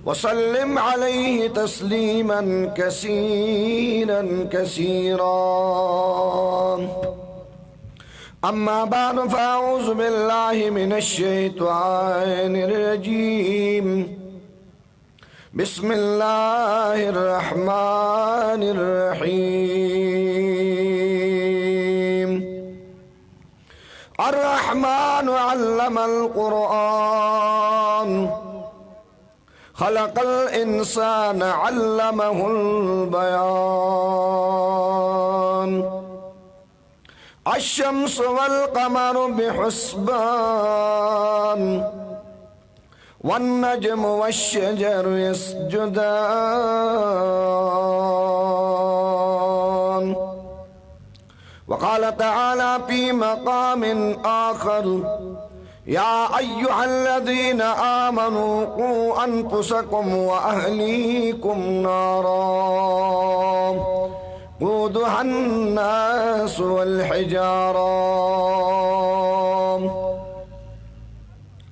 वसल्लिम अलैहि तस्लीमन कसीरन कसीरा। अम्मा बाद फ़अऊज़ु बिल्लाहि मिनश शैतानिर रजीम। बिस्मिल्लाहिर रहमानिर रहीम। अर्रहमानु अल्लमल क़ुरआन खलक़ल इंसान अल्लमहुल बयान। अश्शम्सु वल क़मरु बिहुस्बान वन्नज्मु वश्शजरु यस्जुदान। वक़ाल तआला फ़ी मक़ामिन आख़र या अय्युहल्लज़ीना आमनू क़ू अनफुसकुम व अहलीकुम नारा क़ूदुहन्नासु वल हिजारा।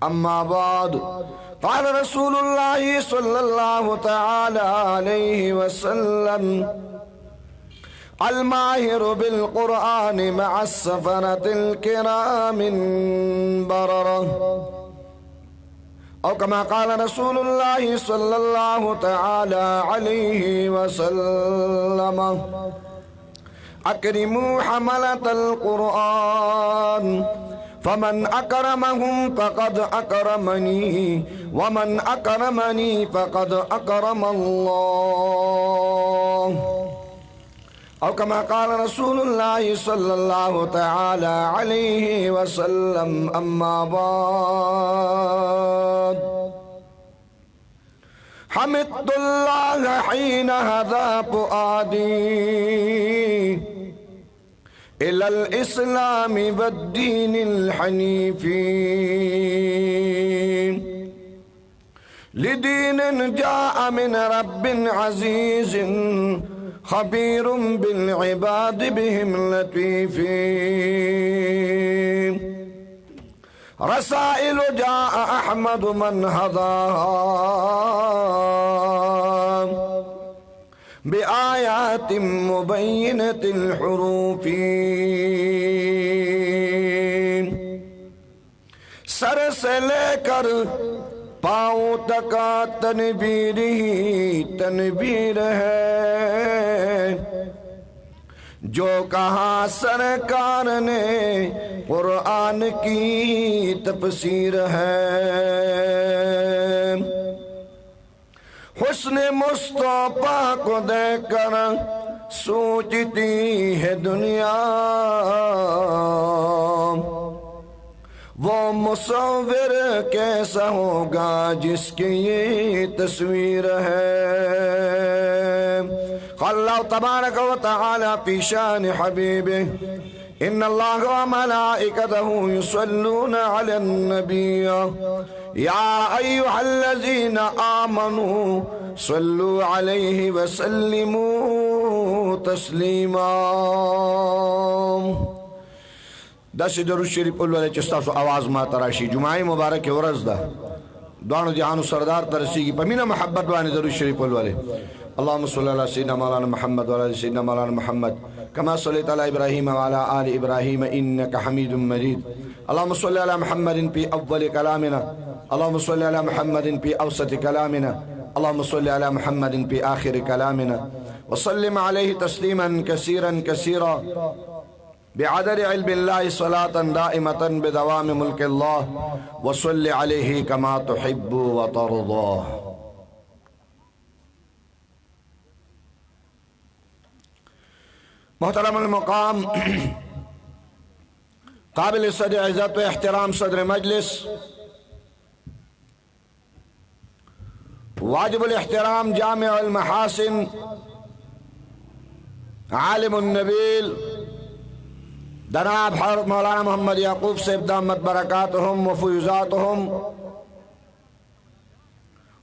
अम्मा बाद क़ाल रसूलुल्लाहि सल्लल्लाहु तआला अलैहि वसल्लम अल माहिरु बिल क़ुरआन मअस सफ़रतिल किरामिन बररा। औ कमा क़ाल रसूलुल्लाहि सल्लल्लाहु तआला अलैहि वसल्लम अकरिमू हमलतल क़ुरआन फमन अकरमहुम फ़क़द अकरमनी वमन अकरमनी फ़क़द अकरमल्लाह। औ कमा क़ाल रसूलुल्लाहि सल्लल्लाहु तआला अलैहि वसल्लम अम्मा बाद हमिदुल्लाहहीन हज़ा फ़ुआदी इलल इस्लामी वद्दीनिल हनीफ़ी लिदीनिन जाअ मिन रब्बिन अज़ीज़िन खबीरुम बिल इबाद बिहिम लतीफ़ी। रसाइलु जाअ अहमद मन हदाहा बिआयातिम मुबय्यिनतिल हुरूफ़ी। सर से लेकर पाँव तक तनवीर ही तनवीर है। जो कहा सरकार ने कुरान की तफसीर है। हुस्न मुस्तफा को देखकर सोचती है दुनिया वो मुसव्विर कैसा होगा जिसकी ये तस्वीर है। अल्लाह तबारक व तआला फी शान हबीबिह इन्नल्लाह व मलाइकतहु युसल्लूना अलन नबी या अय्युहल्लज़ीना आमनू सल्लू अलैहि व सल्लिमू तस्लीमा। दस दरूद शरीफ वाले चस्ता आवाज मातराशी जुमाए मुबारक वरस दा दानो जहानु सरदार तरसी की पमीना मोहब्बत वाले दरूद शरीफ वाले अल्लाहुम्मा सल्लि अला सय्यिदिना मौलाना मुहम्मद व अला सय्यिदिना मौलाना मुहम्मद कमा सल्लैता अला इब्राहीम व अला आलि इब्राहीम इन्नका हमीदुम मजीद। अल्लाहुम्मा सल्लि अला मुहम्मदिन फी अव्वल कलामिना अल्लाहुम्मा सल्लि अला मुहम्मदिन फी औसत कलामिना अल्लाहुम्मा सल्लि अला मुहम्मदिन फी आखिर कलामिना व सल्लिम अलैहि तस्लीमन कसीरन कसीरा बिअदद इल्मिल्लाहि सलातन दाइमतन बिदवाम मुल्किल्लाह व सल्लि अलैहि कमा तुहिब्बु व तर्दा। मोहतरमुल मकाम काबिल सदर इज़्ज़त व एहतराम सदर मजलिस वाजिबुल एहतराम जामिउल महासिन आलिमुन नबील जनाब हज़रत मौलाना मोहम्मद याकूब साहब दामत बरकातुहुम व फुयूज़ातुहुम।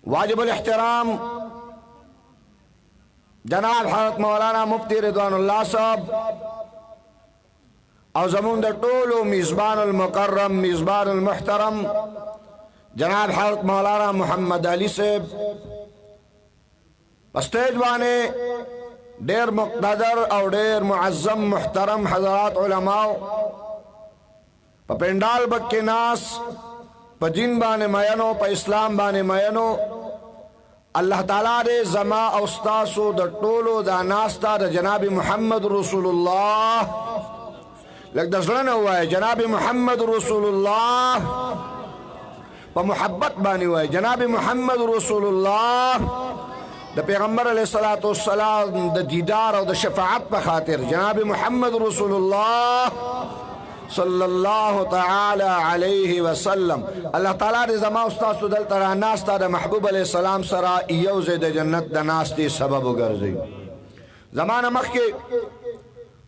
वाजिबुल एहतराम जनाब हज़रत मौलाना मुफ्ती रिज़वानुल्लाह साहब और ज़मून टोलो मिज़बानुल मुकर्रम मिज़बानुल मुहतरम जनाब हज़रत मौलाना मोहम्मद अली साहब स्टेज बाने ढेर मुक़्तदर और ढेर मुअज़्ज़म मुहतरम हज़रात उलमाओ प पेंडाल बक्के नास प जिन बाने मयनो प इस्लाम बाने मयनो अल्लाह ताला दे जमा औस्तासो द टोलो दा नास्ता द जनाबी मुहम्मद रसूलुल्लाह लग दसलन हुआ है जनाबी मुहम्मद रसूलुल्लाह प मोहब्बत बानी हुआ है जनाबी मुहम्मद रसूलुल्लाह द पैगम्बर अलैहिस्सलातु वस्सलाम द दीदार और द शफाअत पर खातिर जनाबी मुहम्मद रसूलुल्लाह सल्लल्लाहु तआला अलैहि वसल्लम अल्लाह ताला दे जमा उस्ताद सुदल तरा नास्ता द महबूब अलैहिस्सलाम सरा यौज़े द जन्नत द नास्ती सबब गर्ज़ी ज़माना मक्के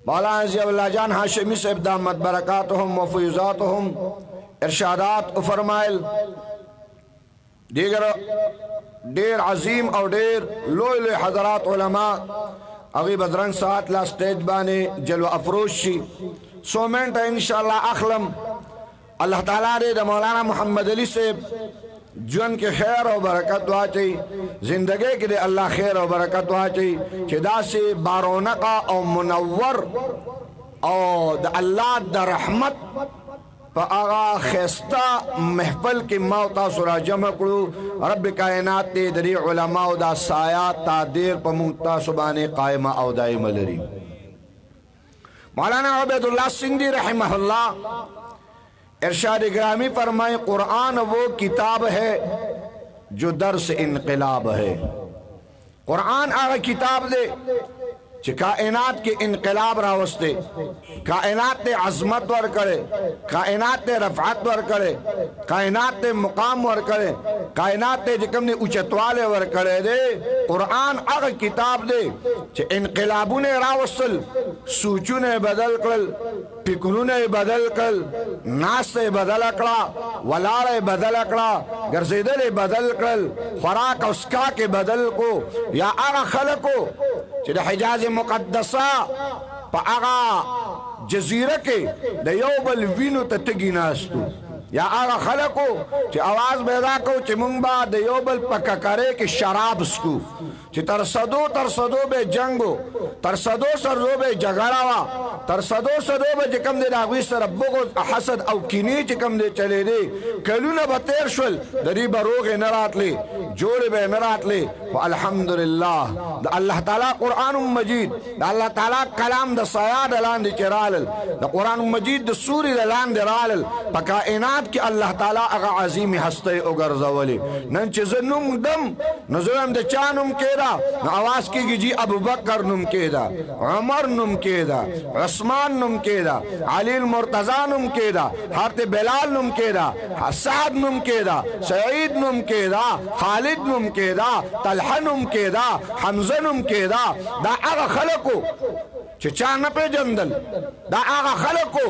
मौलाना ज़ियाउल्लाह जान हाशिमी साहब दामत बरकातुहुम व फयज़ातुहुम इरशादात फरमाइल दीगर ढेर अजीम और ढेर लोए लोए हज़रात उलमा अगी बदरंग साथ ला स्टेज बाने जलवा अफरोशी 100 मिनट इंशाअल्लाह अखलम अल्लाह ताला रे मौलाना मोहम्मद अली से जन के खैर और बरकत वाची जिंदगी के दे अल्लाह खैर और बरकत वाची चिदा से बारोनका और मुनव्वर और द अल्लाह द रहमत आगा खस्ता महफल की मौता सुरा जम करो रब कायनात दे दरी उलमा दा साया तादेर पमुता सुबाने कायमा औदाई मलरी मौलाना उबैदुल्लाह सिंधी रहमहुल्लाह इरशाद ग्रामी फरमाए कुरान वो किताब है जो दर्स इनकलाब है कुरान आगा किताब दे कायनात के इनकलाब रावस्ते कायनात ने अजमत वर करे कायनात ने रफ़ात वर करे कायनात ने मुकाम वर करे कायनात ने जिकम ने उचतवाले वर करे दे कुरान अग किताब दे इनकलाबू ने रावसल सूचू ने बदल कर फिक्रू ने बदल कर नास ने बदल अकड़ा वलार बदल अकड़ा गर्जेदे ने बदल कर खुराक उसका के बदल को या अग खल को हिजाज मुकद्दसा आगा जजीरा के दयोबल विनु तगिनास्तु या आगा खलको आवाज पैदा को चिमुंबा दयोबल पक्का करे कि शराब स्कू तरसदो बे जंगो तरसदो सरदो बे झगड़ावा तरसदो सदो बे जिकम दे दागवी सर अब्बो को हसद औ किनी जिकम दे चले दे कलू न बतेर शुल दरी बरोगे नरात ले जोड़े बे नरात ले अल्हम्दुलिल्लाह द अल्लाह ताला कुरान मजीद द अल्लाह ताला कलाम द सयाद लान दे चराल द कुरान मजीद द सूरी द लान दे राल कायनात के अल्लाह ताला अगा अजीम हस्ते उगर जवली नन चजनुम दम नजरम द चानुम केदा न आवाज की जी अबू बकर नुम केदा उमर नुम केदा उस्मान नुम केदा अली मुर्तजा नुम केदा हरत बिलाल नुम केदा साद नुम केदा सईद नुम केदा खालिद नुम केदा तलहा नुम केदा हमजा नुम केदा दा आगा खलको चान पे जंदल दा आगा खलको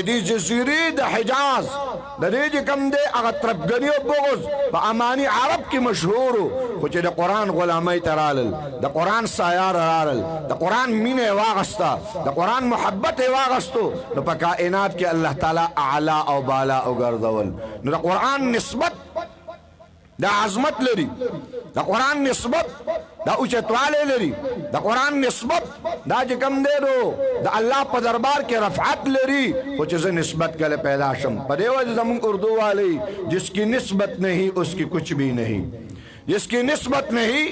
दी जजीरी द हिजाज दरेज कम दे अगर तरफगनियो बोगज अमानी अरब की मशहूर कुछ द कुरान गुलामी तराल द कुरान सायार राल द कुरान मीने वागस्ता द कुरान मोहब्बत वागस्तो न कायनात के अल्लाह ताला आला और बाला उगर दवल न द कुरान निस्बत द अजमत लरी द कुरान निस्बत द उचतवाले लरी द कुरान निस्बत दा जिकम दे दो द अल्लाह पर दरबार के रफ़ात लरी कुछ से निस्बत के पैदा शम पदेव जम उर्दू वाली जिसकी निस्बत नहीं उसकी कुछ भी नहीं जिसकी निस्बत नहीं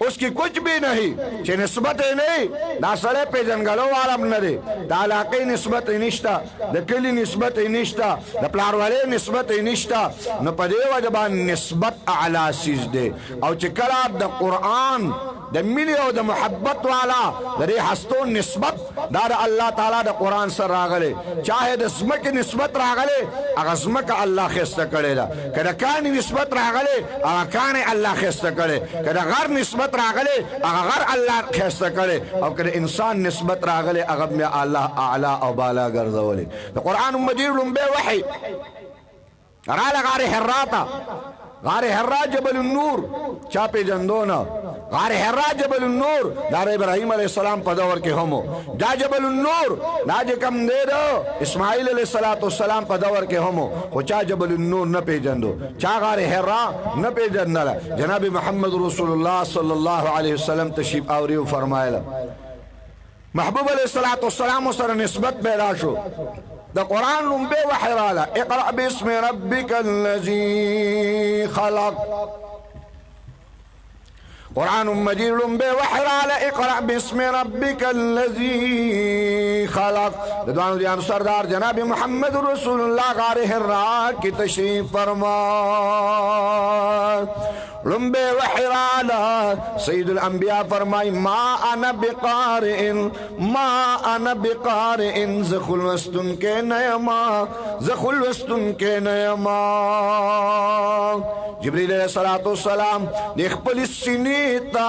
उसकी कुछ भी नहीं चे निस्बत नहीं ना सड़े पे जंगलों वाला न दे दालाक़ी निस्बत निष्ठा दकली निस्बत निष्ठा द प्लार वाले निस्बत निष्ठा न पदेव जबान निस्बत आला चीज दे और चिकला द कुरान द मिली और द मोहब्बत वाला दरे हस्तो निस्बत दार अल्लाह ताला द कुरान सर रागले चाहे दस्म की निस्बत रागले अगस्म का अल्लाह खिस्त करेगा कदा कान निस्बत रागले कान अल्लाह खिस्त करे कदा घर निस्बत रागले अगर अल्लाह खिस्त करे और कदा इंसान निस्बत रागले अगर में अल्लाह आला और बाला गर्दवले द कुरान मजीद लंबे वही गारे हर्राता गारे हर्रा जबल नूर चापे जंदोना غار حرا جبل النور دار ابراہیم علیہ السلام په دور کې همو دا جبل النور دا کم دے دو اسماعیل علیہ السلام په دور کې همو خو چا جبل النور نه پیژندو چا غار حرا نه پیژندل جناب محمد رسول الله صلی الله علیه وسلم تشریف آوری فرمایله محبوب علیہ السلام سره نسبت پیدا شو دا قرآن لنبے وحی رالا اقرأ باسم ربک الذی خلق قرآن مجید لنبے وحی رالا اقرأ باسم ربک الذی خلق دوانو دیانو سردار جناب محمد رسول اللہ غار حرا کی تشریف فرما لنبے وحی رالا سید الانبیاء فرمائی ما انا بقارئن زخلوستن کے نیما جبریل علیہ السلام دیکھ پلی سینیتا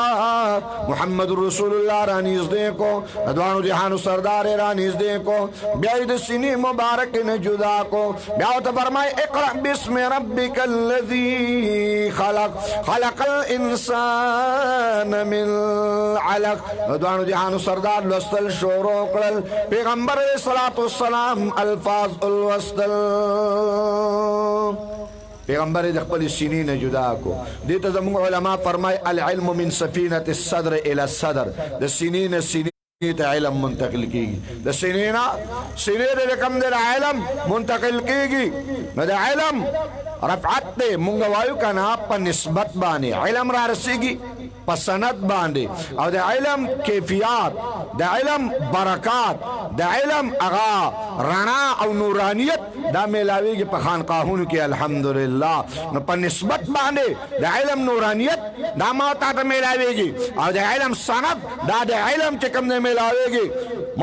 محمد رسول اللہ رانیز دیکھو ادوانو جہانو سردار رانیز دیکھو بیاید سینی مبارک نجدا کو بیاوتا فرمائی اقرأ باسم ربک الذی خلق الانسان من علق ادوانو جہانو سردار لستل شورو قلل پیغمبر علیہ السلام الفاظ الوستل پیغمبر د خپل سینې نه جدا کو دې ته زموږ علما فرمای العلم من سفینه الصدر الى الصدر د سینې نه سینې ته علم منتقل کیږي د سینې نه سینې د کم د علم منتقل کیږي نو د علم رفعت دې مونږ وایو کنه په نسبت باندې علم را رسیږي په سند باندې او د علم کیفیت د علم برکات د علم اغا رڼا او نورانیت دا ملاویږي په خانقاهونو کې الحمدلله نو په نسبت باندې د علم نورانیت دا ما ته ملاویږي او د علم سند دا د علم چې کوم نه ملاویږي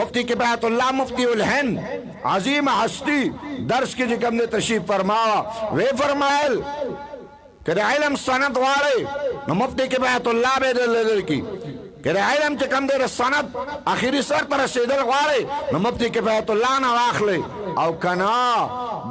مفتی کفایت الله مفتی الهند عظیم ہستی درس کی جو کم نے تشریف فرماوا وے فرمائل کہ علم سند وارے نو مفتی کفایت اللہ بے دل کی کہ علم چه کم دے سند آخری سر پر رسیدل غوارے نو مفتی کفایت اللہ نا واخلے او کنا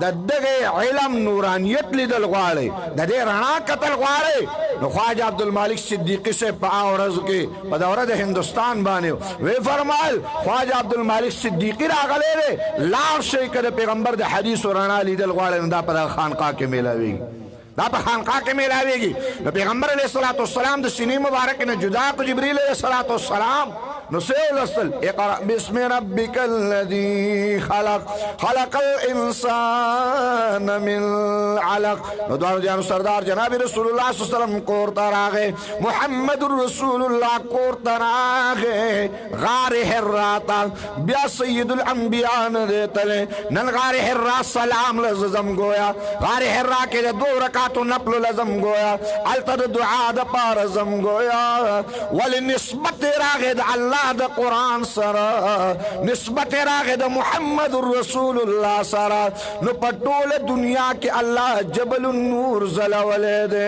ددگے علم نورانیت لیدل غوارے ددے رنا قتل غوارے نو خواجہ عبدالمالک صدیقی سے پاورز کے پدورد ہندوستان بانے وے فرمائل خواجہ عبدالمالک صدیقی راغلے رے لار شیکر پیغمبر دے حدیث و رنا لیدل غوارے نو دا پدا خانقاہ کے ملاوی دا پا خانقاہ کے ملاوے گی نو پیغمبر علیہ السلام دا سینی مبارک نے جدا کو جبریل علیہ السلام نو سیل اصل اقرأ باسم ربک الذی خلق الانسان من علق نو دوانو دیانو سردار جناب رسول اللہ صلی اللہ علیہ وسلم کورتا راغے محمد رسول اللہ کورتا راغے غار حراتا بیا سید الانبیاء ندیتلے نن غار حرا سلام لزم گویا غار حرا کے دو رکاتو نپل لزم گویا علتا دعا دا پارزم گویا ولی نسبت راغے دا اللہ دا قرآن سرا نسبت راغے دا محمد رسول اللہ سرا نو پٹول دنیا کے اللہ جبل النور زلولے دے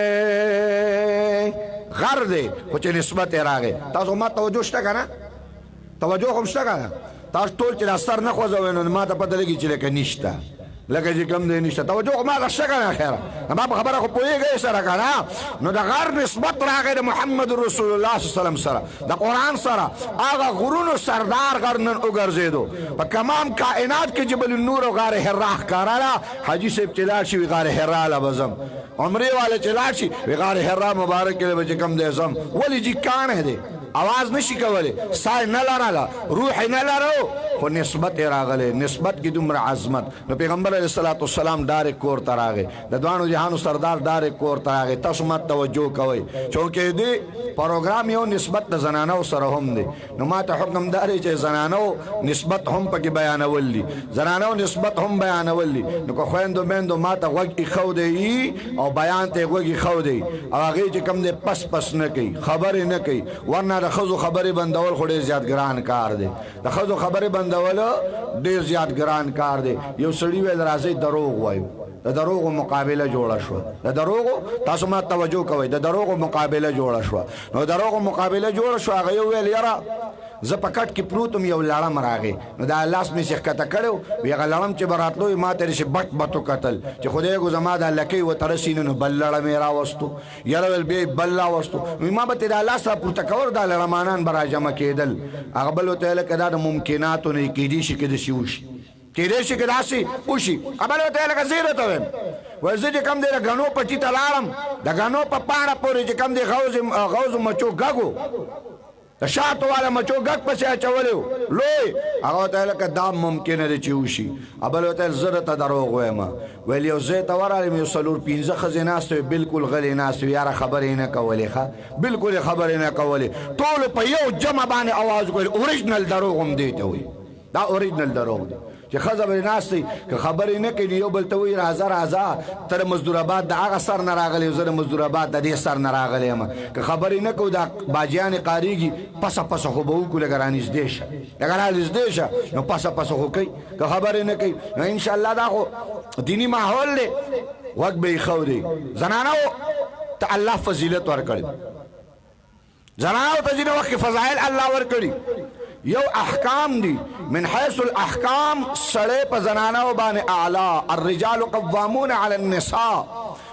غر دے کچھ نسبت راغے تاسو ما توجہ شتا کنا توجہ خم شتا کنا تاسو ټول چې اثر نه خوځوي نو ما ته پته لګي چې لکه نشته لکه چې کم دی نشته توجه ما غشته کنه خیره ما په خبره خو پوهېږئ سره کنه نو د غر نسبت راغی د محمد رسول الله صلی الله علیه وسلم سره د قرآن سره هغه غرونو سردار غر نن وګرځېدو په تمام کائنات کې جبل النور او غار حرا ښکارله حاجي صاحب چې لاړ شي غار حرا له به ځم عمرې والا چې لاړ شي غار حرا مبارک کې به چې کم دی ځم ولې جي کاڼی دی آواز نشی کولی سای نلرالا روح نلرو خو نسبت راغلے نسبت کی دمر عظمت نو پیغمبر علیہ السلام دار کور تراغے دوانو جہانو سردار دار کور تراغے تاسمت توجہ کوئی چونکہ دی پروگرام یو نسبت زنانو سرهم دی نو ما تا حکم داری چه زنانو نسبت هم پاکی بیانول دی زنانو نسبت هم بیانول دی نو که خویندو بیندو ما تا غوگ اخو دی او بیان تا غوگ اخو دی او آگئی چه کم دی پس نکی خبر نکی ورنہ د خزو خبرې بندول خو ډېر زیات ګران کار دی د خزو خبرې بندول ډېر زیات ګران کار دی یو سړي ویل راځئ دروغ وایو د دروغو مقابله جوړه شوه د دروغو تاسو ما توجه کوئ د دروغو مقابله جوړه شوه نو دروغو مقابله جوړه شوه هغه یو ویل یاره ز پکټ کې پروتم یو لړم راغی نو دا لاس می شیخ کته کړو وی هغه لړم چې براتلو ما ته شي بټ بټو قتل چې خدای کو زما د لکې و ترسین نو بل لړم را وستو یره ول به بل لا وستو ما به ته لاس را پورته کور دا لړمانان برا جمع کېدل هغه بل ته لکه دا ممکنات نه کېدی شي کې د شي وشي کېدی شي کې داسي وشي ابل ته لکه زیره ته وزه چې کم دی د غنو پټی ته لاړم د غنو په پاڼه پورې چې کم دی غوز مچو غاګو د شاتو والا مچو غاګ پسې اچولیو لوی هغه ته لکه دا ممکن دی چې وشي ابل ته زره ته دروغ وایم ویل یو زه ته ورالم یو سلور 15 خزیناستو بالکل غلی ناستو یاره خبرې نه کولې ښه بالکل خبرې نه کولې ټول په یو جمع باندې आवाज کوي اوریجنل دروغ هم دی ته وي دا اوریجنل دروغ دی چې خزه به ناستي که خبرې نه کوي یو بل ته وایي راځه تر مزدور آباد د هغه سر نه راغلی زه د مزدور آباد د دې سر نه راغلی یم که خبرې نه کوو دا باجیانې قاریږي پسه پسه خو به وکړو لږه رانږدې شه لږه رانږدې شه نو پسه پسه خو کوي که خبرې نه کوي نو انشاءالله دا خو دیني ماحول دی غوږ به یې ښه دی زنانو ته الله فضیلت ورکړي زنانو ته ځینې وخت کې فضایل الله ورکړي یو احکام دی من حیث الاحکام سړی په زنانو باندې اعلی الرجال قوامون علی النساء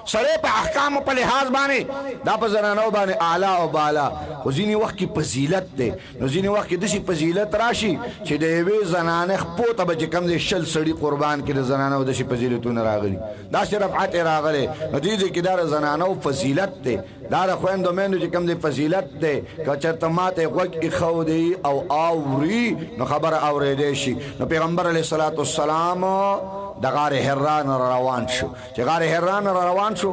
سړی په احکام په لحاظ باندې دا په زنانو باندې اعلی او بالا خو ځینې وخت کې فضیلت دی نو ځینې وخت کې داسې فضیلت راشي چې د یوې زنانې خپو ته به چې کوم دی 100 سړي قربان کړي د زنانو داسې فضیلتونه راغلي داسې رفعت راغلی نو دې ځای کې دا د زنانو فضیلت دی دا د خویندو میندو چې کوم دی فضیلت دی که چېرته ماته غوږ ایښودی او اوري نو خبره اورېدی شي نو پیغمبر علیه الصلاة والسلام د غار حران روان شو چې غار حران روان شو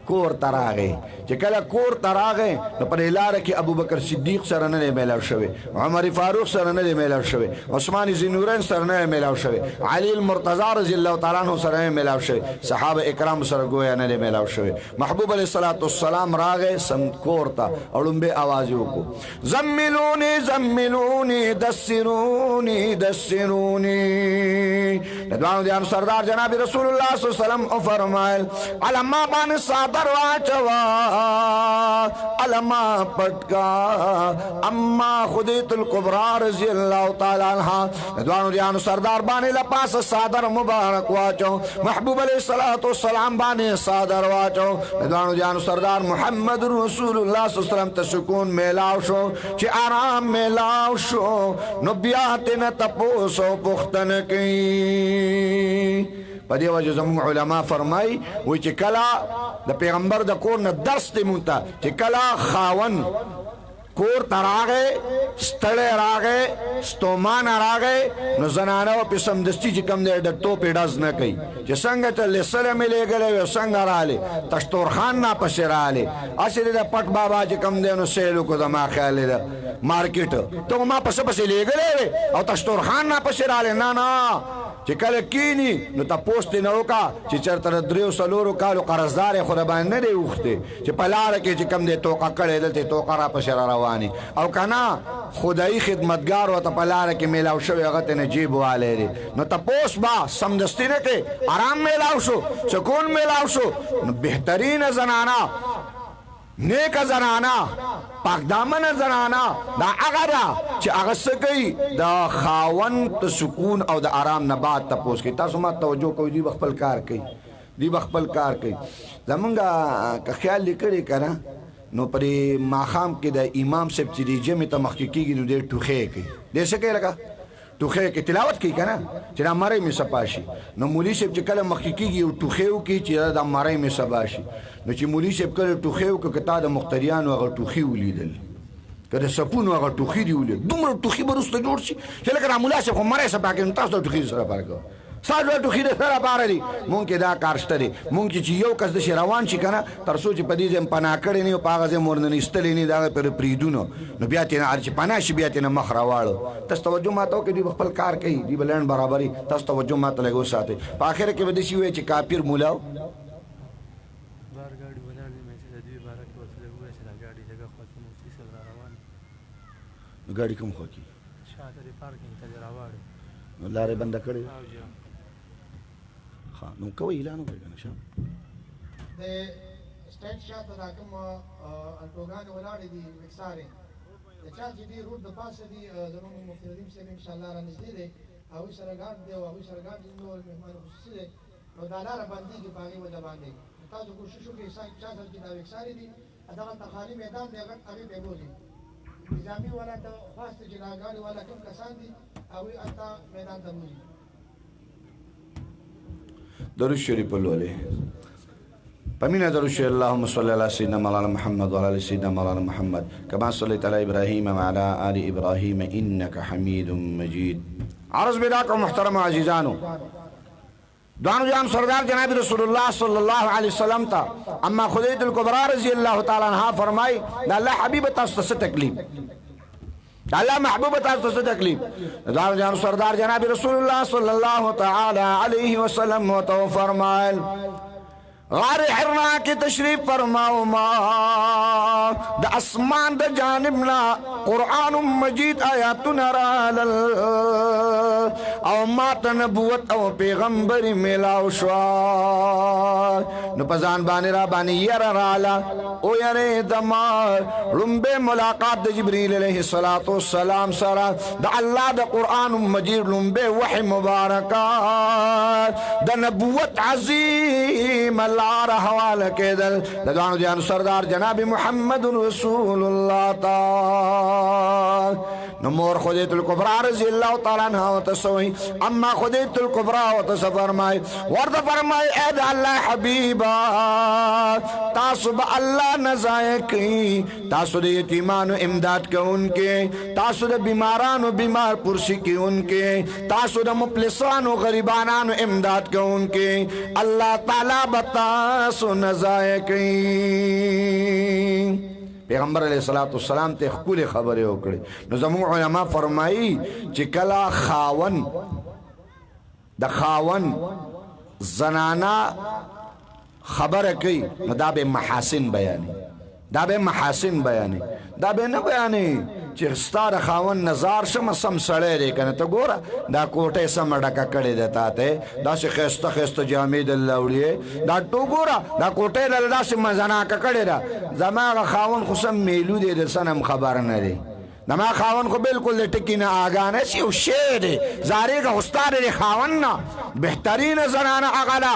کور ته راغی چې کله کور ته راغی نو په لاره کې ابوبکر صدیق سره نه دی میلاو شوی عمر فاروق سره نه دی میلاو شوی عثمان ذینورین سره نه میلاو شوی علی المرتضی رضی الله تعالی عنہ سره نه میلاو شوی صحابه اکرام سره گویا نه دی میلاو شوی محبوب علیه الصلاة والسلام راغی سم کور ته اړومبه आवाज وکړو زملونی زملونی دسرونی دسرونی دوانو دیانو سردار جناب رسول الله صلی الله علیه وسلم فرمایل علما باندې صادر واچوا علما پټکا اما خدیت الکبرى رضی الله تعالی عنها دوانو دیانو سردار باندې لپاس صادر مبارک واچو محبوب علیہ الصلوۃ والسلام باندې صادر واچو دوانو دیانو سردار محمد رسول الله صلی الله علیه وسلم ته سکون میلاو شو چې آرام میلاو شو نو بیا تنه تپوسو پختن کوي په دې وجه زموږ علما فرمای وای چې کله د پیغمبر د کور نه درس دی مونته چې کله خاون کور ته راغی ستړی راغی ستومان راغی نو زنانه په سمدستي چې کوم دی د ټوپې ډز نه کوي چې څنګه ته لسره مې لېږلی وی څنګه راغلی تشتورخان نه پسې راغلی هسې د پټ بابا چې کوم دی نو سیل وکړو زما خیال دی مارکیټ ته ما پسې پسې لېږلی وی او تشتورخان نه پسې راغلی نه نه چې کله کینی نو تپوس دې نه وکړه چې چېرته د 3 کالو قرضدار یې خو د باندې نه دی اوښتی چې په لاره کې چې کوم دی توقه کړی دلته توقه را پسې را روانې او که نه خدایي خدمتګار ورته په لاره کې میلاو شوی هغه ته نجیب والی دی نو تپوس به سمدستي نه کې آرام میلاو شو سکون میلاو شو نو بهترینه زنانه نیک زنانا پاک دامن زنانا دا هغه ده چې هغه څه کوي د خاوند ته سکون او د آرام نه بعد تپوس کوي تاسو ما توجه کوئ دوی به خپل کار کوي دوی به خپل کار کوي زمونږ که خیال لیکړی که نه نو پرې ماښام کې د امام صاحب چې د جمعې ته مخکې کېږي نو دی ټوخی کوي دی څه کوي لکه ټوخی کې تلاوت کوي که نه چې دا مری مې صفا شي نو مولي صاحب چې کله مخکې کېږي یو ټوخی وکړي چې دا مری مې صفا شي نو چې مولي صاحب کله ټوخی وکړه که تا د مختریانو هغه ټوخي ولیدل که د سپونو هغه ټوخي دي ولید دومره ټوخي به وروسته جوړ شي چې لکه دا ملا صاحب خو مری صفا کوي نو تاسو د ټوخي سره فرق کوه ستاسو د ټوخي د سره پاره دي مونږ کې دا کار شته دی مونږ چې یو کس داسې روان شي که نه تر څو چې په دې ځای م پناه کړی نه وي په هغه ځای م ورنه ایستلی نه وي د هغه پرې پرېږدو نو بیا ترې چې پناه شي بیا ترې مخ راواړو تاسو توجه ما ته وکړئ دوی به خپل کار کوي دوی به لنډ برابري تاسو توجه ما ته لږ وساتئ په اخره کې به داسې ووایي چې کافر مولا و نو ګاډي کوم خوا کې نو لارې بنده کړې نو کوي اعلان وکړئ که نه شام د سټینډ شاته دا کوم الټوګانې ولاړې دي مکسارې چا چې دی روډ د پاسه دی زموږ مفتي رحیم صاحب ان شاء الله را نږدې دی او سره ګارد دی او سره ګارد دی نو مهمان خصوصي دی نو دا لاره باندې کې باغې ولا باندې تاسو کوشش وکړئ چا سره چې دا وکساري دي دغه تخالي میدان دی هغه به بوزي نظامی والا ته خاص چې راګاړي والا کوم کسان دي او اتا میدان ته بوزي درود شریف ولولې پمینه درود شریف اللهم صل علی سیدنا مولانا محمد وعلى ال سیدنا مولانا محمد كما صليت على ابراهيم وعلى ال ابراهيم انك حميد مجيد. عرض بداکم محترم عزیزانو دوانو جان سردار جناب رسول اللہ صلی اللہ علیہ وسلم تا اما خدیت الکبرى رضی اللہ تعالی عنہ فرمائی دا اللہ حبیب تاسو سے تکلیف دا اللہ محبوب تاسو سے تکلیف دوانو جان سردار جناب رسول اللہ صلی اللہ تعالی علیہ وسلم تو فرمائل غار حرنا کی تشریف فرماؤ ما دا اسمان دا جانبنا قرآن مجید آیاتنا رالل او مات نبوت او پیغمبری ملاو شوار نو پزان بانی را بانی یر رالا او یر دمار رنبے ملاقات دا جبریل علیہ السلام سرا دا اللہ دا قرآن مجید رنبے وحی مبارکات دا نبوت عظیم اللہ حوالہ کے دل دعانو جان سردار جناب محمد رسول اللہ تعالی نمور خدیت الکبرى رضی اللہ تعالیٰ عنہ وتسوئی اما خدیت الکبرى وتسفرمائی ورد فرمائی اید اللہ حبیبا تاسو با اللہ نزائقی تاسو دا یتیمانو امداد کے ان کے تاسو دا بیمارانو بیمار پرسی کے ان کے تاسو دا مپلسانو غریبانانو امداد کے ان کے اللہ تعالیٰ بتاسو نزائقی. پیغمبر علیہ السلام تے خکول خبریں اکڑے نو زمون علماء فرمائی چکلا خاون دا خاون زنانا خبر کئی نو دا بے محاسن بیانی دا بے محاسن بیانی دا بے نہ بیانی چې ستاره خاون نظار شم سم سړی دی کنه ته ګوره دا کوټه سم ډکه کړې ده تا ته داسې ښایسته ښایسته جامې دله وړې دا ټو ګوره دا کوټه دله داسې مزناکه کړې ده زما هغه خاون خو سم میلو دی د سنم خبر نه دی نما خاون کو بالکل ٹکی نہ آگانے سی شیر زارے کا استاد خاون نہ بہترین زنانہ اغلا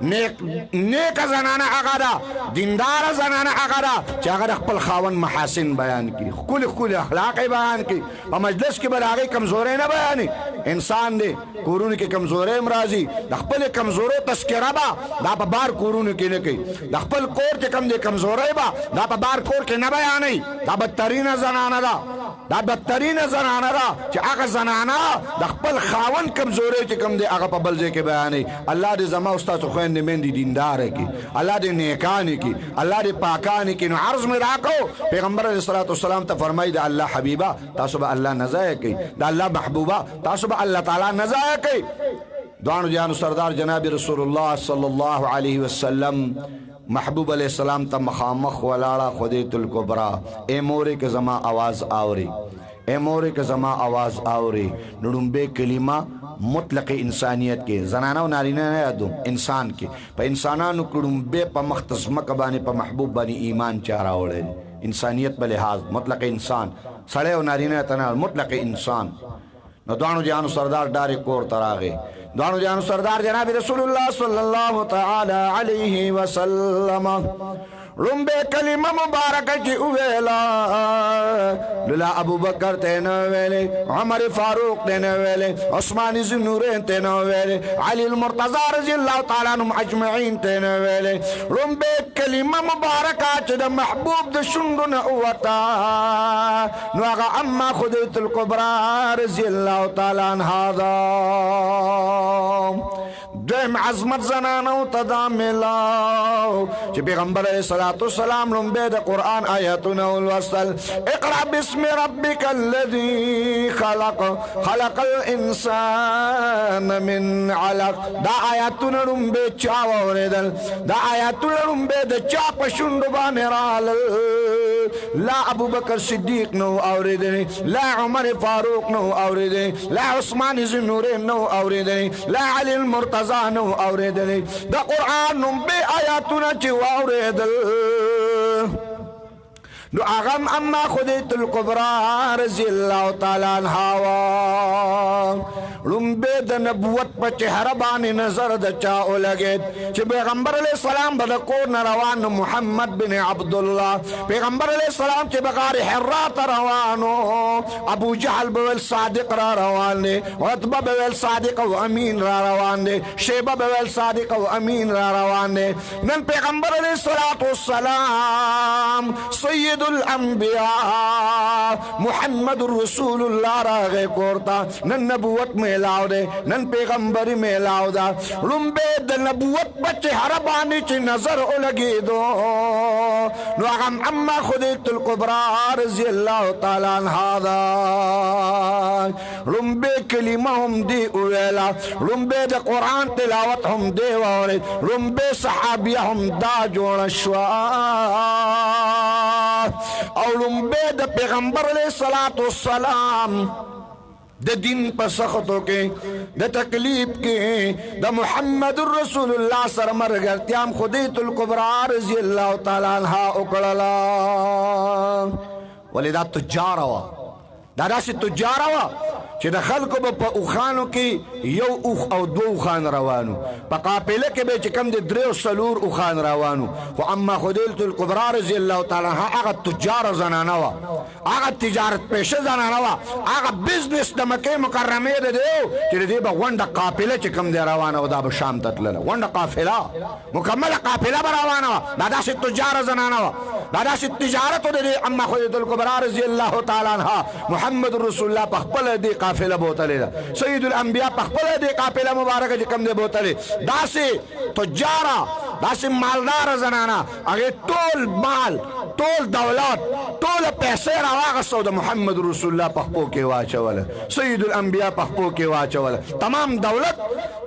نیک زنانہ اغلا دیندار زنانہ اغلا چاگر اقبل خاون محاسن بیان کی کل اخلاق بیان کی اور مجلس کی بلاغی کمزورے نہ بیانی انسان دے کورون کی کمزورے امراضی اقبل کمزورے تذکرہ با دا پا بار کورون کی نکی اقبل کور کے کم دے کمزورے با دا پا بار کور کے نہ بیانی دا بدترین زنانہ دا بدترین زنانہ دا چی آقا زنانہ دا خپل خاون کمزورے چی کم دے آقا پا بلزے کے بیانے اللہ دے زمان استاذ خوین دے من دی دیندار ہے کی اللہ دے نیکانی کی اللہ دے پاکانی کی نو عرض میں راکو پیغمبر علیہ السلام تا فرمائی دا اللہ حبیبہ تاسو با اللہ نزائے کی دا اللہ محبوبہ تاسو با اللہ تعالی نزائے کی دوانو جانو سردار جناب رسول اللہ صلی اللہ علیہ وسلم محبوب علیہ السلام تا مخامخ ولاڑا خدیت الکبرى اے مورے کے زمان آواز آوری اے مورے کے زمان آواز آوری نڑنبے کلمہ مطلق انسانیت کے زنانہ و نارینہ نیادو انسان کے پا انسانانو کڑنبے پا مختصمک بانی پا محبوب بانی ایمان چارا اوڑے انسانیت بلحاظ مطلق انسان سڑے و نارینہ تنال مطلق انسان نو دوانو جانو سردار ڈارے کور تراغے دوانو جانو سردار جناب رسول اللہ صلی اللہ تعالی علیہ وسلم رنبے کلمہ مبارکہ کی اویلا للا ابو بکر تینا ویلے عمر فاروق تینا ویلے عثمانی زنورین تینا ویلے علی المرتضی رضی اللہ تعالیٰ عنہم اجمعین تینا ویلے رنبے کلمہ مبارکہ چی دا محبوب دا شندن اوتا نواغا اما خدیت الکبرى رضی اللہ تعالیٰ عنہ دا دیم عظمت زنانو تدا ملاو چی پیغمبر علیہ السلام لنبے دا قرآن آیتنا والوصل اقرأ بسم ربک الذی خلق الانسان من علق دا آیتنا لنبے چاوری دل دا آیتنا لنبے دا چاپ شندبان رال لا ابو بکر صدیق نو آوریدنی لا عمر فاروق نو آوریدنی لا عثمان زنورین نو آوریدنی لا علی المرتضی نو آوریدنی دا قرآن نم بے آیاتنا چی آوریدل नो आगम अम्मा खुदैतुल कुबरा रज़ी अल्लाह ताला अन्हा रुम्बे द नबुवत पर चेहरा बानी नजर द चाओ लगे कि पैगंबर अलैहिस्सलाम बदको नरवान मुहम्मद बिन अब्दुल्लाह पैगंबर अलैहिस्सलाम के बगार हिर्रा तरवानो अबू जहल बवेल सादिक रा रवान ने उतबा बवेल सादिक व अमीन रा रवान ने शेबा बवेल सादिक व अमीन रा रवान ने नन पैगंबर अलैहिस्सलातु वस्सलाम सय्यदुल अंबिया मुहम्मदुर रसूलुल्लाह रागे कोरता नन नबुवत में लाओ दे नन पैगंबरी में लाओ दा रुम्बे द नबुवत बच्चे हरबानी ची नजर ओ लगी दो नो अगम अम्मा खुदैतुल कुबरा रज़ी अल्लाह ताला अन्हा दा रुम्बे कलिमा हम दी उवेला रुम्बे द कुरान तिलावत हम दे वाले रुम्बे सहाबिया हम दा जोड़ शवा और रुम्बे द पैगंबर अलैहिस्सलातु वस्सलाम द दिन पर सख्तों के द तकलीफ के द मुहम्मदुर रसूलुल्लाह सरमर गर्त्याम खुदैतुल कुबरा रज़ी अल्लाह ताला अन्हा उकड़ला वलिदा तुजारवा दादा से तुजारवा چې د خلکو به په اوخانو کې یو اوخ او دو اوخان روانو په قافله کې به چې کم د درې او څلور اوخان روانو خو اما خدیلة الکبرا رضی الله تعالی عنها هغه تجار زنانه وه هغه تجارت پیشه زنانه وه هغه بزنس د مکې مکرمې د دی چې د دې به غونډه قافله چې کم دی روانه وه دا به شام ته تلله غونډه قافله مکمله قافله به روانه وه دا داسې تجار زنانه وه دا داسې تجارت و د دې اما خدیلة الکبرا رضی الله تعالی عنها محمد رسول الله په خپله دې قافله بوتلې ده سید الانبیاء په خپله دې قافله مبارکه چې کم دې بوتلې داسې تجاره داسې مالدار زنانه هغې ټول مال ټول دولت ټول پیسې راواغستو د محمد رسول الله په خپو کې واچوله سید الانبیاء په خپو کې واچوله تمام دولت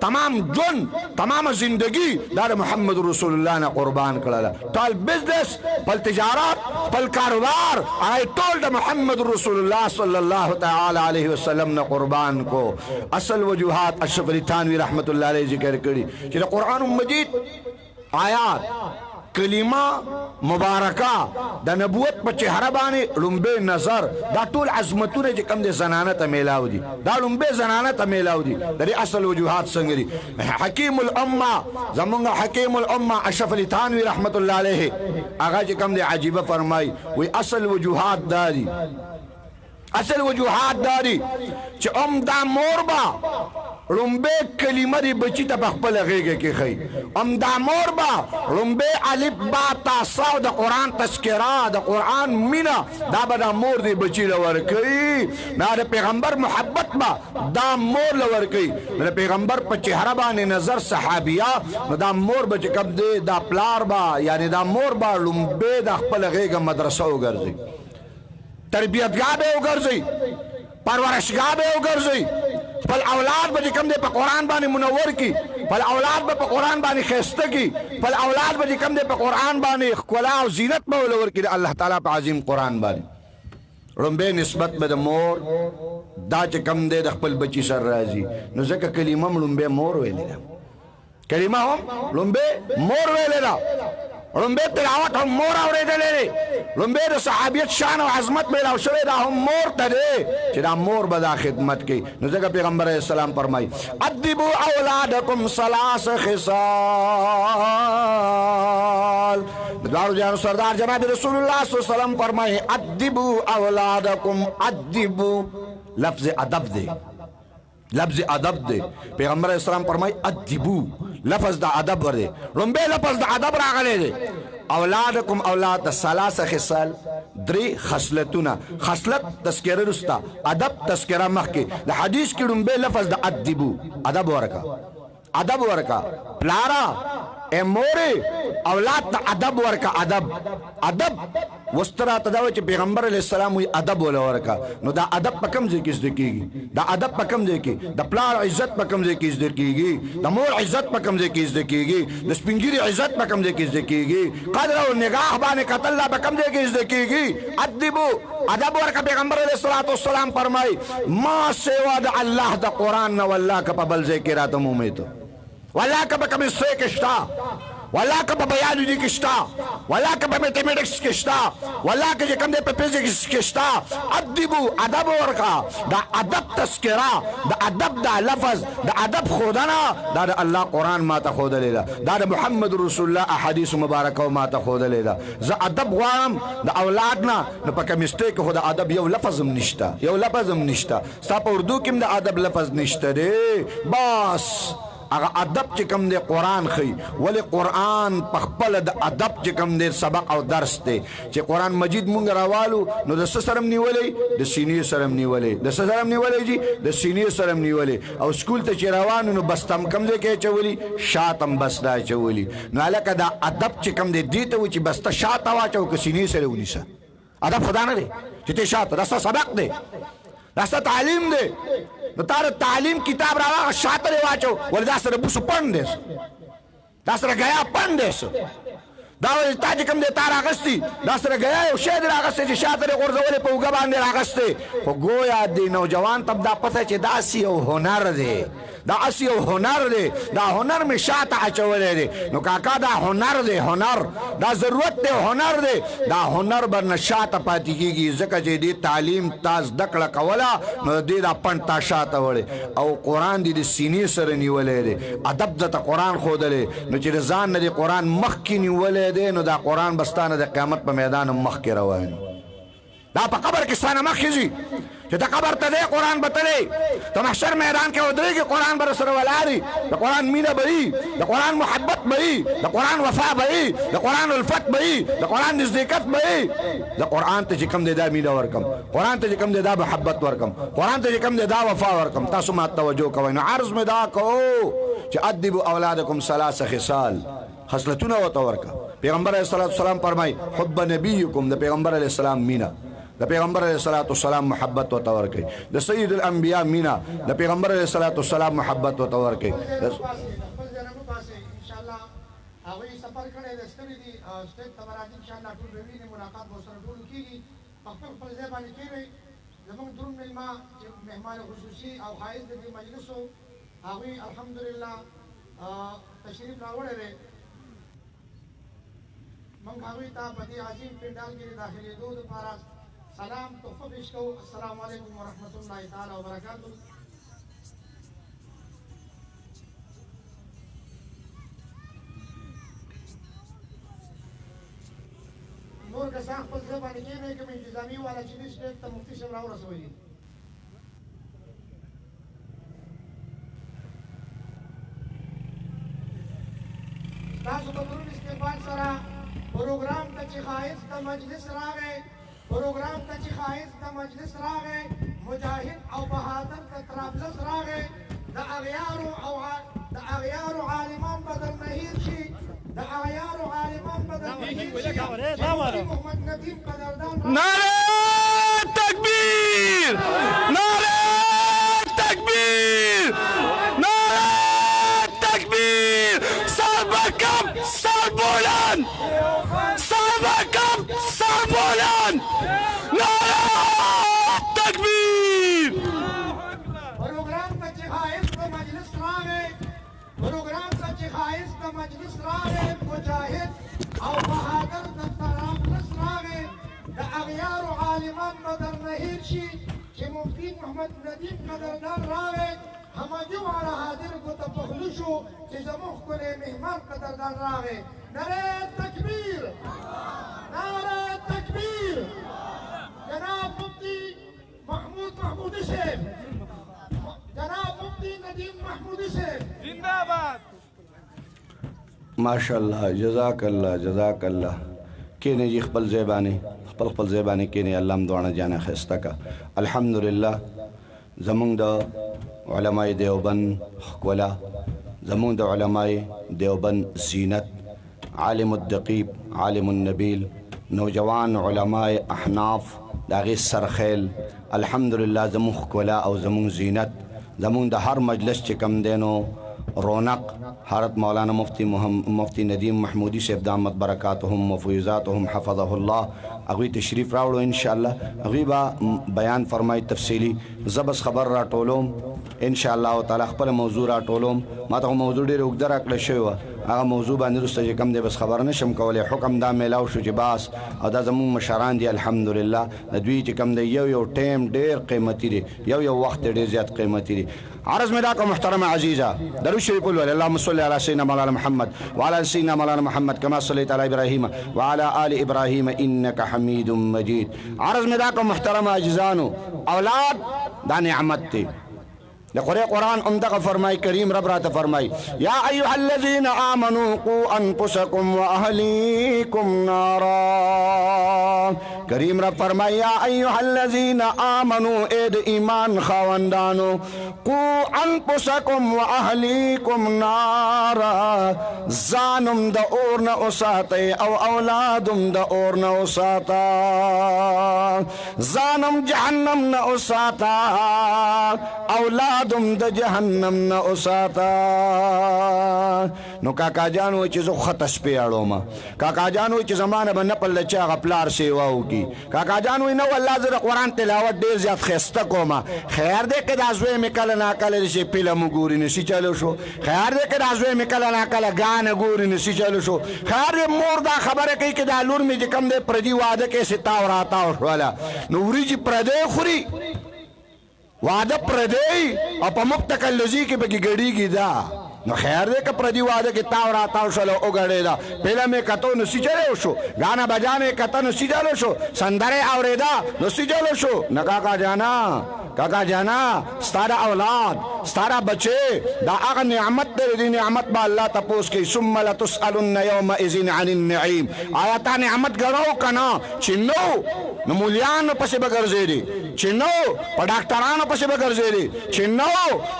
تمام ژوند تمام زندگی دا د محمد رسول الله نه قربان کړله ټول بزنس خپل تجارت خپل کاروبار هغه ټول د محمد رسول الله صلی الله تعالی علیه وسلم نه قربان کو اصل وجوهات اشرف علی تھانوی رحمت الله علیه ذکر کړي چې د قرآن مجید آیات کلمه مبارکه د نبوت په چهره باندې لومبه نظر دا ټول عظمتونه چې کم د زنانه ته میلاو دي دا لومبه زنانه ته میلاو دي د اصل وجوهات څنګه دي حکیم الامه زمونږ حکیم الامه اشرف علی تھانوی رحمت الله علیه هغه چې کم د عجیبه فرمای وی اصل وجوهات داري اصل وجوهات داري چې دا موربا لومبه کلمه دی بچی ته په خپل غیږه کې خي دا موربا لومبه الف با تا صا د قران تذکرہ د قران مینا دا به د مور دی بچی لور کوي دا د پیغمبر محبت با دا مور لور کوي د پیغمبر په چهره باندې نظر صحابیه دا مور بچ کب دی دا پلار با یعنی دا مور با لومبه د خپل غیږه مدرسه وګرځي تربیتگاه به وګرځي پرورشگاه به وګرځي خپل اولاد به کوم دی په قرآن باندې منور کی خپل اولاد به په قرآن باندې ښایسته کی خپل اولاد به کوم دی په قرآن باندې ښکلا او زینت به ولور کی الله تعالی په عظیم قرآن باندې لومبه نسبت به د مور دا چې کوم دی د خپل بچی سره راځي نو ځکه کلمه لومبه مور ویلې ده کلمه هم لومبه مور ویلې ده لومبه تلاوت هم مور اورېدلې لومبه د صحابیت شان او عظمت میلاو شوی دا هم مور ته دی چې دا مور به دا خدمت کوي نو ځکه پیغمبر علیه السلام فرمایي ادبوا اولادکم ثلاث خصال دوارو جانو سردار جناب رسول الله صلی اللہ علیہ وسلم فرمایي ادبوا اولادکم ادبوا لفظ ادب دی لفظ ادب دی پیغمبر علیہ السلام فرمایي ادبوا لفظ دا ادب ور دی لومبه لفظ دا ادب راغلی دی اولادکم اولاد ثلاثه خصال درې خصلتونه خصلت تذکره رستا ادب تذکره مخکې د حدیث کې لومبه لفظ د ادبو ادب ورکا پلارا اموري اولاد ته ادب ورکا ادب وسترا تداوی چې پیغمبر علیہ السلام وی ادب ولا ورکا نو دا ادب په کوم ځای کې زده کیږي دا ادب په کوم ځای کې د پلار عزت په کوم ځای کې زده کیږي د مور عزت په کوم ځای کې زده کیږي د سپینګری عزت په کوم ځای کې زده کیږي قدر او نگاح باندې قتل په کوم ځای کې زده کیږي ادب ادب ورکا پیغمبر علیہ الصلوۃ والسلام فرمای ما سوا د الله د قران نه والله کا په بل ځای کې راته مومې ته والله کا په کوم ځای کې شتا والله که په بیالوجي کې شته، والله که په میتھمیټکس کې شته، والله که چې کوم دی په فزیکس کې شته. ادبو ادب ورکا، دا ادب تذکره، دا ادب دا لفظ، دا ادب ښودنه دا د الله قرآن ما ته ښودلې ده، دا د محمد رسول الله احادیث مبارکه ما ته ښودلې ده. زه ادب غواړم د اولاد نه، نو په کمیسټرۍ کې خو د ادب یو لفظ هم نشته، یو لفظ هم نشته. ستا په اردو کې هم د ادب لفظ نشته دی. بس هغه ادب چې کوم دی قرآن ښیي. ولې قرآن په خپله د ادب چې کوم دی سبق او درس دی. چې قرآن مجید مونږ راوالو نو د څه سره هم نیولی؟ د سینې سره هم نیولی. د څه سره هم نیولی جي؟ د سینې سره هم نیولی. او سکول ته چې روانو نو بسته هم کوم ځای کې اچولي؟ شاته هم بسته اچولي. نو هلکه دا ادب چې کوم دی دې ته وایي چې بسته شاته واچو که سینې سره ونیسه. ادب خو دا نه دی چې ته شاته، دا ستا سبق دی، دا ستا تعلیم دی. نو تا د تعلیم کتاب راواغه شاته دې واچو، ولې دا سره بوسو پڼ دی، دا سره ګیا پڼ دی. دا تا چې کوم دی تا راغستی، دا سره ګیا یو شی دې راغستی چې شاته دې غورځولې په اوږه باندې راغستی. خو گویا د نوجوان ته دا پته چې دا هسې یو هنر دی، دا هسې یو هنر دی، دا هنر مې شاته اچولی دی. نو کاکا دا هنر دی، هنر دا ضرورت دی، هنر دی. دا هنر به نه شاته پاتې کېږي، ځکه چې دې تعلیم تا زده کړه کوله نو دې دا پڼ تا شاته وړی. او قرآن دې د سینې سره نیولی دی، ادب درته قرآن ښودلی. نو چې د ځان نه دې قرآن مخکې نیولی دی، نو دا قرآن به ستا نه د قیامت په میدان مخکې روان. دا په قبر کې ستا نه مخکې ځي چې ته قبر ته دی قرآن به تلی، ته محشر میدان کې ودرېږي قرآن به رسره ولاړي. د قرآن مینه به وي، د قرآن محبت به وي، د قرآن وفا به وي، د قرآن الفت به وي، د قرآن نزدېکت به وي. د قرآن ته چې کوم دی دا مینه ورکم، قرآن ته چې کوم دی دا محبت ورکم، قرآن ته چې کوم دی دا وفا ورکم. تاسو ما توجه کوئ. نو عرض مې دا کوو چې ادبوا اولادکم ثلاث خصال، خصلتونه ورته ورکه. پیغمبر علیه السلام فرمایي حب نبیکم، د پیغمبر علیه السلام مینه، د پیغمبر علیه السلام محبت ورته ورکړي. د سید الانبیاء مینه، د پیغمبر علیه السلام محبت ورته ورکړي. انشاءالله هغوی سفر کړی دی، ستړي دي، سټیج ته به راځي انشاءالله، ټول به ویني، ملاقات به ورسره ټولو کېږي. په خپل خپل ځای باندې کېنئ. زموږ دروند مېلمه چې مهمان خصوصي او ښایست د دې مجلسو، هغوی الحمدلله تشریف راوړی دی. موږ هغوی ته په دې عظیم پنډال کې د داخلېدو دپاره سلام تحفه پیش کوو. السلام علیکم ورحمت الله تعالی وبرکاتو. نور کسان خپل ځای باندې کېنئ، کوم انتظامي والا چې دې سټیج ته مفتي صاحب راورسوئ. تاسو په درود استقبال سره پروګرام ته چې ښایست د مجلس راغی، پروګرام ته چې ښایست د مجلس راغی، مجاهد او بهادر د طرابلس راغی. د اغیارو عالمان به درنه هیر شي، د اغیارو عالمان به درنه هیر شي. محمد ندیم قدردان نعره تکبیر، نعره تکبیر، نعره تکبیر. سر برکم، سر بلند، سر برکم، سر بلند. نعره تکبیر. پروګرام ته چې ښایست د مجلس راغی، پروګرام ته چې ښایست د مجلس راغی، مجاهد او بهادر د طرابلس راغی. د اغیارو عالمان به درنه هیر شي چې مفتي محمد ندیم قدردان راغی. همگی والا حاضر ګوته پخلو شو چې زموږ ښکلی مهمان قدردان راغی. نعره تکبیر، نعره تکبیر. جناب مفتی محمودی صاحب، جناب مفتی ندیم محمودی صاحب زندہ باد. ماشاءالله، جزاک الله، جزاک الله. کینې جی خپل ځای باندې، خپل ځای باندې کینې. الله هم دواړه جانه ښایسته کا. الحمدلله زمونږ د علماء دیوبند ښکلا، زمونږ د علماء دیوبند زینت، عالم الدقیق، عالم النبیل، نوجوان علماء احناف د هغې سرخیل، الحمدلله زمونږ ښکلا او زمونږ زینت، زمونږ د هر مجلس چې کم دی نو رونق حضرت مولانا مفتی ندیم محمودی صاحب دامت برکاتهم و فیضاتهم حفظه الله، هغوی تشریف راوړو انشاءالله. هغوی به بیان فرمایي تفصیلي. زه بس خبر راټولوم انشاءالله تعالی، خپله موضوع راټولوم. ما ته موضوع ډېره اوږده راکړه شوې وه، هغه موضوع باندې رسته کم دی بس خبر نشم کولای حکم دا میلاو شو چې باس او دا زمون مشران دي الحمدلله د دوی چې کم دی یو ټیم ډیر قیمتي دی یو وخت ډیر زیات قیمتي دی عرض میں داکو محترم عزیزہ درود شریف الولی اللهم صل علی سیدنا مولانا محمد وعلى سيدنا مولانا محمد كما صليت على ابراهيم وعلى آل ابراهيم انك حميد مجيد عرض میں داکو محترم عزیزانو اولاد دا نعمت تی قرآن امدغ فرمائی کریم رب رات فرمائی یا ایوہ الذین آمنوا قو انفسکم و اہلیکم نارا کریم رب فرمائی یا ایوہ الذین آمنوا اید ایمان خواندانو قو انفسکم و اہلیکم نارا زانم دا اورنا اساتے او اولادم دا اورنا اساتا زانم جہنم نا اساتا اولاد دم د جهنم نه اوساتا نو کاکا جانو چې زه خطس پیاړو ما کاکا جانو چې زمانه به نپل چا غپلار سیواو کی کاکا جانو نو الله زره قران تلاوت ډیر زیات خسته کوما خیر دې کې د ازوی میکل نه کله شي فلم ګوري نشي چالو شو خیر دې کې د ازوی میکل نه کله غان ګوري نشي چالو شو خیر مور دا خبره کوي چې د لور می کم دې پردي واده کې ستا وراتا ولا نو وريجي پردې خوري وعده پردی او په مبتکلزی کې بګی ګړی کی دا نو خیر دې که پردی واده کې تاو را تاو شلو او ګړې دا پهله مې کتو نو سچلو شو غانا بجانه کته نو سچلو شو سندره اوریدا نو سچلو شو کاکا جانا ستاره اولاد ستاره بچه دا هغه نعمت دې نعمت با الله تپوس کې ثم لتسالن يومئذ عن النعيم آیا تا نعمت ګرو کنا چې نو مولیان پسې بګرځېدي چې نو په ډاکټرانو پسې بګرځېدي چې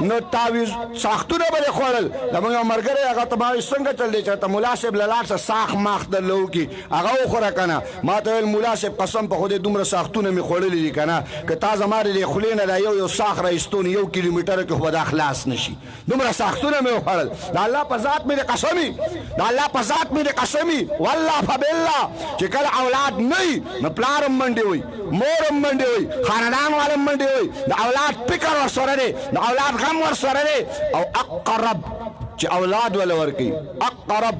نو تعویذ ساختونه به خوړل زموږ مرګره هغه تبا څنګه چل دی چې ته مناسب لاله ساخ ماخ درلو کی هغه خوره کنه ما ته مناسب قسم په خوده دومره ساختونه می خوړلې دي کنه که تا زماره دی خلینه دا یو ساخ راستون 1 کیلومتر کې خو دا خلاص نشي دومره ساختونه می خوړل دا الله په ذات مې قسمی دا الله په ذات مې قسمی والله فبالله چې کله اولاد نه نو پلارم منډي وي مورم منډي وي خاندان والم منډي وي د اولاد فکر ور سره دی د اولاد غم ور سره دی او اقرب چې اولاد ولا ورکی اقرب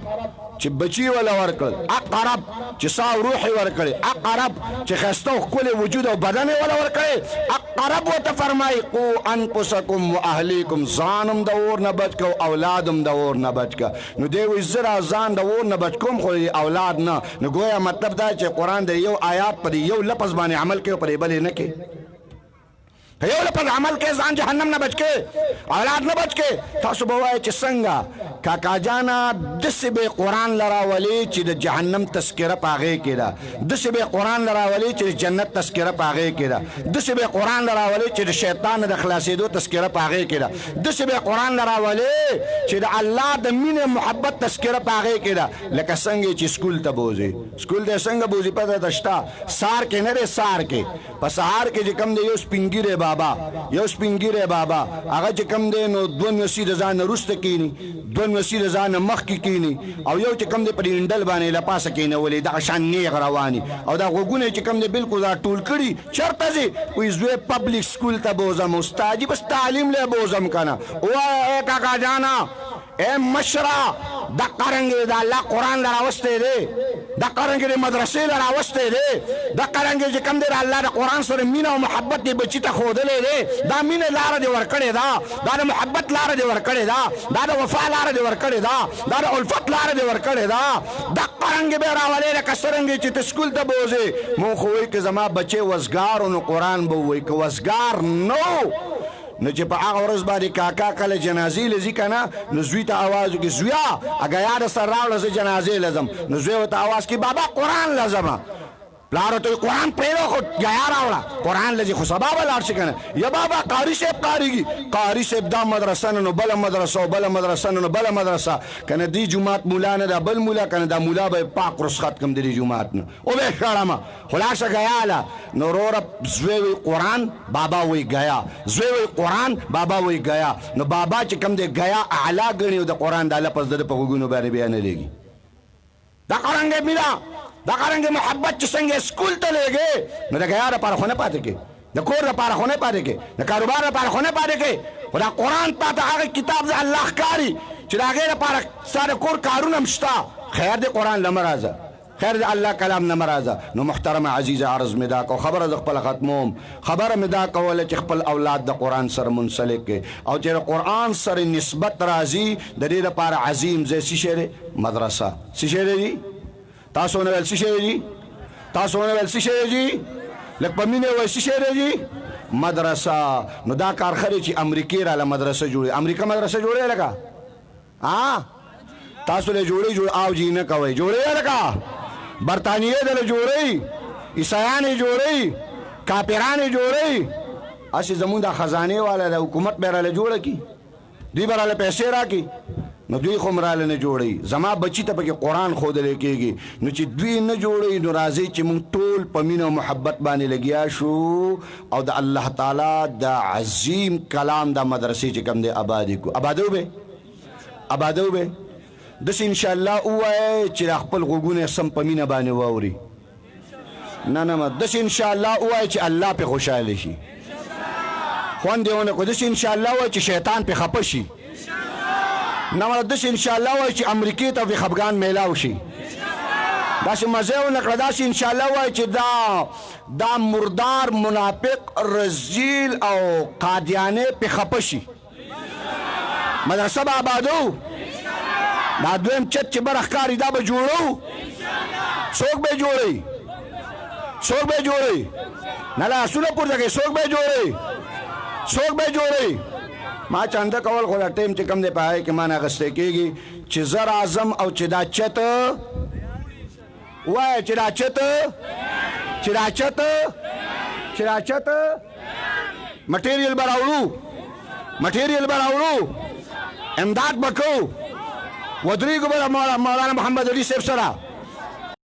چې بچی ولا ورکل اقرب چې ساو روحي ورکل اقرب چې خستو کل وجود او بدن ولا ورکل اقرب وت فرمای قو انفسکم واهلیکم ظانم د اور نه بچ کو اولادم د اور نه بچ کا نو دی وی زرا ځان د اور نه بچ کوم خو اولاد نه نو گویا مطلب دا چې قران د یو آیات پر یو لفظ باندې عمل کوي پر بل نه کوي یو لپاره عمل کې ځان جهنم نه بچ کې اولاد نه بچ کې تاسو به وایي چې څنګه کاکا جانا دسه به قران لراولي چې د جهنم تذکره پاغه کړه دسه به قران لراولي چې جنت تذکره پاغه کړه دسه به قران لراولي چې د شیطان د خلاصېدو تذکره پاغه کړه دسه به قران لراولي چې د الله د مینه محبت تذکره پاغه کړه لکه څنګه چې سکول ته بوزي سکول ته څنګه بوزي پته دشتا سار کې نه سار کې په سهار کې چې کم دی یو سپینګیره بابا یو سپینګیره بابا هغه چې کم دی نو دون وسیده ځان رسته کینی دون وسیده ځان مخ کې کینی او یو چې کم دی په انډل باندې لپاسه کینی ولې دا شان نیغ رواني او دا غوګونه چې کم دی بالکل دا ټول کړي چرته زی وې زوی پبلک سکول ته بوزم استاد بس تعلیم له بوزم کنه او کاکا جانا اے مشرا دا قرنګ دا الله قران لراوسته دی دا قرنګ د مدرسې لراوسته دی دا قرنګ چې کم دی الله د قران سره مینه او محبت دی بچی ته خودلې دی دا مینه لار دی ورکړې دا د محبت لار دی ورکړې دا د وفا لار دی ورکړې دا د الفت لار دی ورکړې دا قرنګ به راولې کسرنګ چې تسکول ته بوزي مو خو وي که زما بچي وزګار او قران به وي که وزګار نو نو چې په هغه ورځ باندې کاکا کله جنازې لزی کنه نو زوی ته आवाज وکړي زویا اگه یاد سره راوړل زه جنازې لزم نو زوی ته आवाज کوي بابا قران لزم پلارو ته قران پیرو خو یا راوړه قران لزی خو سبا ولار شي کنه یا بابا قاری صاحب قاری صاحب دا مدرسه نو بل مدرسه بل مدرسه نو بل مدرسه کنه دی جمعات مولا نه دا بل مولا کنه دا مولا به پاک رسخت کم دی جمعات نو او به شرمه خلاصه غیاله نو رور زوی قران بابا وی گیا زوی قران بابا وی گیا نو بابا چې کم دی گیا اعلی غنیو د قران د لپس د پغونو باندې بیان لګي دا قرانګه میرا دا قرانګه محبت چې څنګه سکول ته لګي نو دا غیا لپاره خونه پاتې کې د کور لپاره خونه پاتې کې د کاروبار لپاره خونه پاتې کې خدا قران ته هغه کتاب د الله کاری چې دا غیر لپاره ساره کور کارونه هم شته خیر د قرآن نه مه راځه خیر د الله کلام نه مه راځه نو محترم عزیز عرض مې دا کو خبره د خپله ختموم خبره مې دا کوله چې خپل اولاد د قرآن سره منسلک کړي او چې د قرآن سره نسبت راځي د دې لپاره عظیم ځای څه شی دی مدرسه څه شی دی تاسو ونه ویل څه شی دی تاسو ونه ویل څه شی دی لږ په مینه وایي څه شی دی مدرسه نو دا کار خري چې امریکې راله مدرسه جوړي امریکا مدرسه جوړی لکه تاسو له جوړی او جی نه کوئ جوړی لکه برطانیې دله جوړی عیسایان یې جوړی کاپیران یې جوړی هسې زمونږ دا خزانې والا د حکومت به راله جوړه کي دوی به راله پیسې راکړي نو دوی خو هم راله نه جوړوي زما بچي ته پکې قرآن ښودلی کېږي نو چې دوی نه جوړوي نو راځئ چې موږ ټول په مینه او محبت باندې لګیا شو او د الله تعالی د عظیم کلام دا مدرسې چې کوم دی آبادې کو آبادو به داسې انشاءالله ووایئ چې د خپل غوږونه سم په مینه باندې واوري نه داسې انشاءالله ووایئ چې الله پې خوشحاله شي خوند یې ونه کړو داسې انشاءالله ووایئ چې شیطان پې خفه شي نه داسې انشاءالله ووایئ چې امریکې ته پې خفګان میلاو شي داسې مزه یې ونه کړه داسې انشاءالله ووایئ چې دا مردار منافق رزیل او قادیانې پې خفه شي مدرسه به آبادو دا دویم چت چې بره ښکاري دا به جوړو څوک به جوړوي نه لاسونه پورته کوي څوک به جوړوي ما چانده کول خو دا ټیم چې کم دی په هغې کې ما نه اخیستی کېږي چې زه راځم او چې دا چت وایه چې دا چت مټیریل به راوړو امداد به کوو ودرېږو به مولانا محمد علي صاحب سره